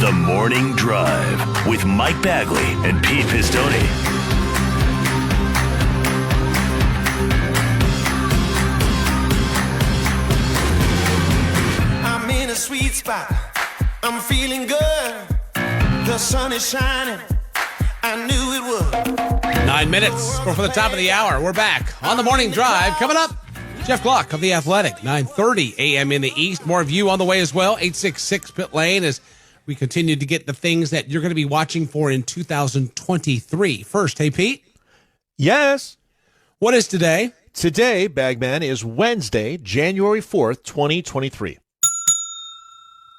The Morning Drive with Mike Bagley and Pete Pistone. I'm in a sweet spot. I'm feeling good. The sun is shining. I knew it would. 9 minutes before the top of the hour. We're back on the Morning Drive. Coming up, Jeff Gluck of The Athletic, 9:30 a.m. in the East. More of you on the way as well, 866 Pit Lane, as we continue to get the things that you're going to be watching for in 2023. First, hey, Pete. Yes. What is today? Today, Bagman, is Wednesday, January 4th, 2023.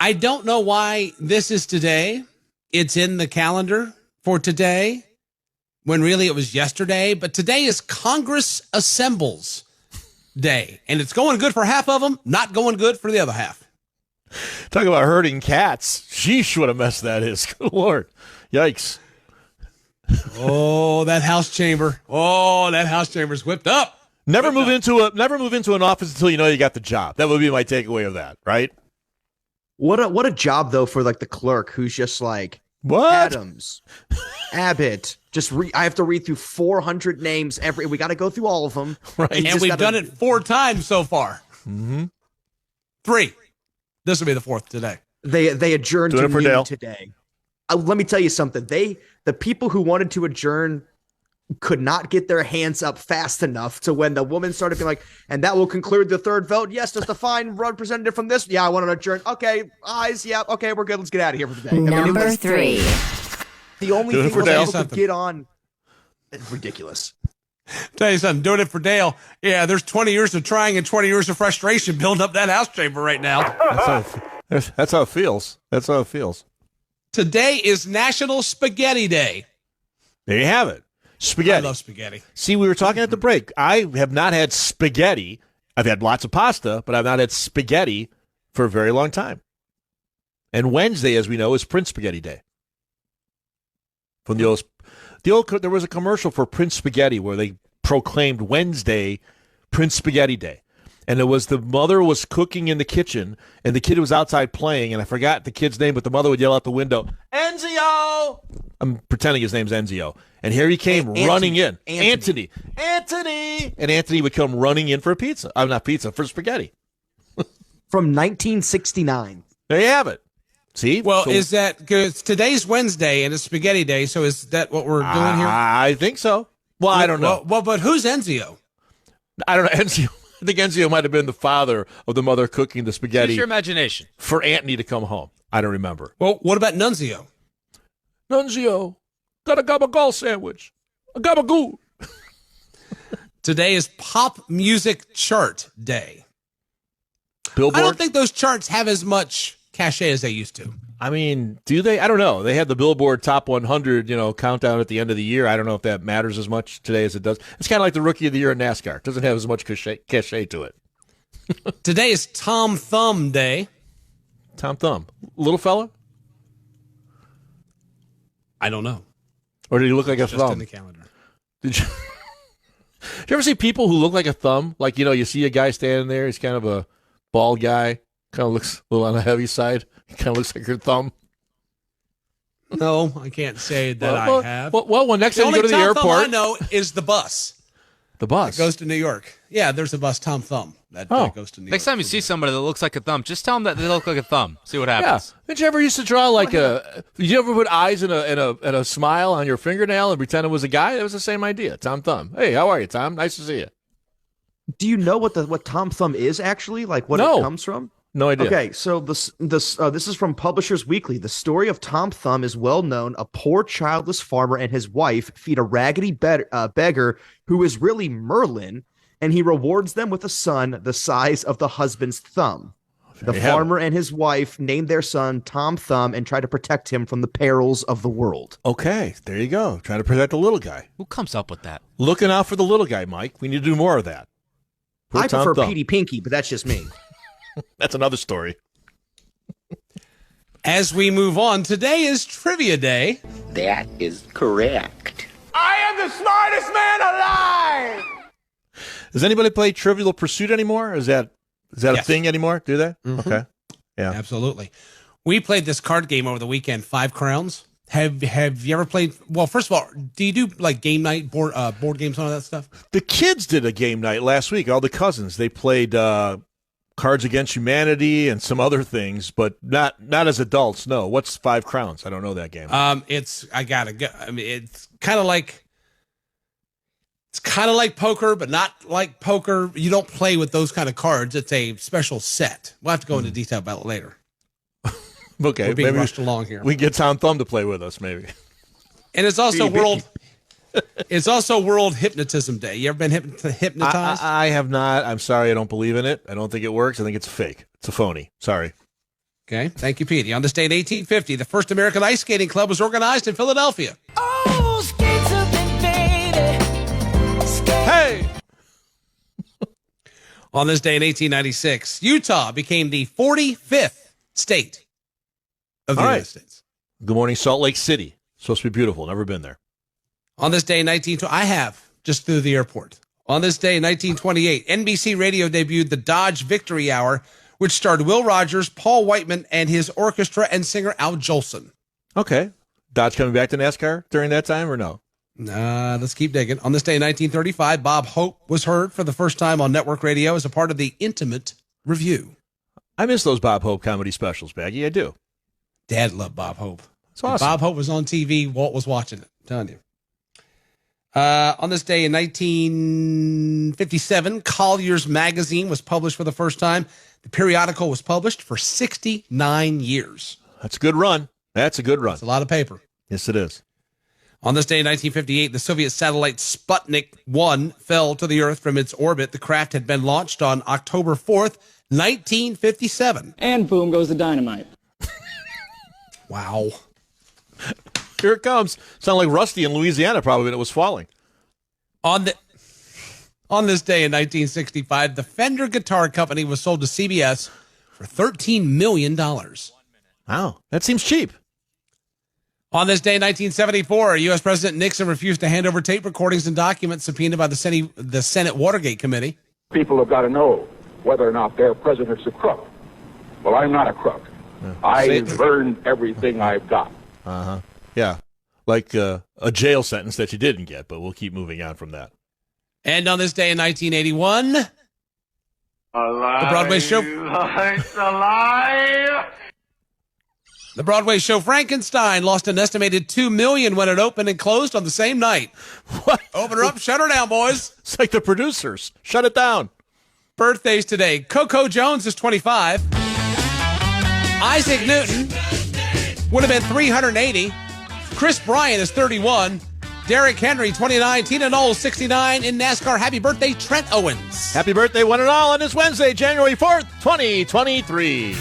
I don't know why this is today. It's in the calendar for today, when really it was yesterday. But today is Congress Assembles Day, and it's going good for half of them, not going good for the other half. Talk about herding cats. Sheesh, what a mess that is. Good Lord. Yikes. Oh, that House chamber. Oh, that House chamber's whipped up. Never move into an office until you know you got the job. That would be my takeaway of that, right? What a job though for like the clerk who's just like What? Adams, Abbott. I have to read through 400 names we got to go through all of them. Right. And we've done it 4 times so far. Mm-hmm. 3. This will be the 4th today. They adjourned Doing to it for noon Dale. today. Let me tell you something. The people who wanted to adjourn could not get their hands up fast enough to when the woman started being like, and that will conclude the third vote. Yes, does the fine representative from this? Yeah, I want to adjourn. Okay, ayes. Yeah, okay, we're good. Let's get out of here for the day. Number 3. The only Doing it thing for was Dale. able to get on. It's ridiculous. Tell you something, doing it for Dale. Yeah, there's 20 years of trying and 20 years of frustration building up that House chamber right now. That's how it feels. That's how it feels. Today is National Spaghetti Day. There you have it. Spaghetti. I love spaghetti. See, we were talking at the break. I have not had spaghetti. I've had lots of pasta, but I've not had spaghetti for a very long time. And Wednesday, as we know, is Prince Spaghetti Day. From the old, there was a commercial for Prince Spaghetti where they proclaimed Wednesday Prince Spaghetti Day. And it was the mother was cooking in the kitchen, and the kid was outside playing, and I forgot the kid's name, but the mother would yell out the window, Enzio! I'm pretending his name's Enzio. And here he came running in. Anthony! And Anthony would come running in for a pizza. Not pizza, for spaghetti. From 1969. There you have it. See? Well, So- is that because today's Wednesday and it's Spaghetti Day? So is that what we're doing here? I think so. Well, I don't know. Well, but who's Enzio? I don't know. Enzio. I think Enzio might have been the father of the mother cooking the spaghetti Use your imagination. for Anthony to come home. I don't remember. Well, what about Nunzio? Nunzio, got a gabagool sandwich. A gabagool. Today is Pop Music Chart Day. Billboard. I don't think those charts have as much cachet as they used to. I mean, do they? I don't know. They had the Billboard Top 100, countdown at the end of the year. I don't know if that matters as much today as it does. It's kind of like the Rookie of the Year in NASCAR. It doesn't have as much cachet to it. Today is Tom Thumb Day. Tom Thumb. Little fella? I don't know. Or did he look like a Just thumb? in the calendar. Did you ever see people who look like a thumb? Like, you see a guy standing there. He's kind of a bald guy. Kind of looks a little on the heavy side. He kind of looks like your thumb. No, I can't say that I have. Well, next the time you only go to the Tom Thumb airport. I know is the bus The bus. that goes to New York. Yeah, there's a bus, Tom Thumb, that goes to New York. Next time you see somebody that looks like a thumb, just tell them that they look like a thumb. See what Yeah. happens. Did you ever used to draw like a? Did you ever put eyes and a smile on your fingernail and pretend it was a guy? It was the same idea. Tom Thumb. Hey, how are you, Tom? Nice to see you. Do you know what Tom Thumb is actually? Like what No. it comes from? No idea. Okay, so this is from Publishers Weekly. The story of Tom Thumb is well known. A poor childless farmer and his wife feed a raggedy beggar who is really Merlin, and he rewards them with a son the size of the husband's thumb. The you have farmer and his wife named their son Tom Thumb and try to protect him from the perils of the world. Okay, there you go. Trying to protect the little guy. Who comes up with that? Looking out for the little guy, Mike. We need to do more of that. Poor I Tom prefer Thumb. Petey Pinky, but that's just me. That's another story. As we move on, today is Trivia Day. That is correct. I am the smartest man alive. Does anybody play Trivial Pursuit anymore? Is that a Yes. thing anymore? Do they? Okay. Yeah. Absolutely. We played this card game over the weekend, 5 Crowns. Have you ever played? Well, first of all, do you do like game night board games and all that stuff? The kids did a game night last week. All the cousins, they played Cards Against Humanity and some other things, but not as adults. No, what's 5 Crowns? I don't know that game. It's kind of like poker, but not like poker. You don't play with those kind of cards. It's a special set. We'll have to go into detail about it later. Okay, we're being maybe rushed along here. We can get Tom Thumb to play with us, maybe. And it's also World Hypnotism Day. You ever been hypnotized? I have not. I'm sorry. I don't believe in it. I don't think it works. I think it's fake. It's a phony. Sorry. Okay. Thank you, Petey. On this day in 1850, the first American ice skating club was organized in Philadelphia. Oh, skates up and baby. Hey! On this day in 1896, Utah became the 45th state of the United States. Good morning, Salt Lake City. Supposed to be beautiful. Never been there. On this day in 1920, I have just through the airport. On this day in 1928, NBC Radio debuted the Dodge Victory Hour, which starred Will Rogers, Paul Whiteman, and his orchestra and singer Al Jolson. Okay. Dodge coming back to NASCAR during that time or no? Let's keep digging. On this day in 1935, Bob Hope was heard for the first time on network radio as a part of the Intimate Review. I miss those Bob Hope comedy specials, Baggy. I do. Dad loved Bob Hope. It's awesome. When Bob Hope was on TV, Walt was watching it. I'm telling you. On this day in 1957, Collier's magazine was published for the first time. The periodical was published for 69 years. That's a good run. That's a good run. It's a lot of paper. Yes, it is. On this day in 1958, the Soviet satellite Sputnik 1 fell to the Earth from its orbit. The craft had been launched on October 4th, 1957. And boom goes the dynamite. Wow. Here it comes. Sound like Rusty in Louisiana probably when it was falling. On this day in 1965, the Fender Guitar Company was sold to CBS for $13 million. Wow, that seems cheap. On this day in 1974, U.S. President Nixon refused to hand over tape recordings and documents subpoenaed by the Senate Watergate Committee. People have got to know whether or not their president's a crook. Well, I'm not a crook. I've earned everything I've got. Uh-huh. Yeah, like a jail sentence that you didn't get, but we'll keep moving on from that. And on this day in 1981, the Broadway show... The Broadway show Frankenstein lost an estimated $2 million when it opened and closed on the same night. What? Open her up, shut her down, boys. It's like the producers. Shut it down. Birthdays today. Coco Jones is 25. Isaac Newton would have been 380. Chris Bryant is 31. Derrick Henry, 29. Tina Knowles, 69. In NASCAR, happy birthday, Trent Owens. Happy birthday, one and all, on this Wednesday, January 4th, 2023.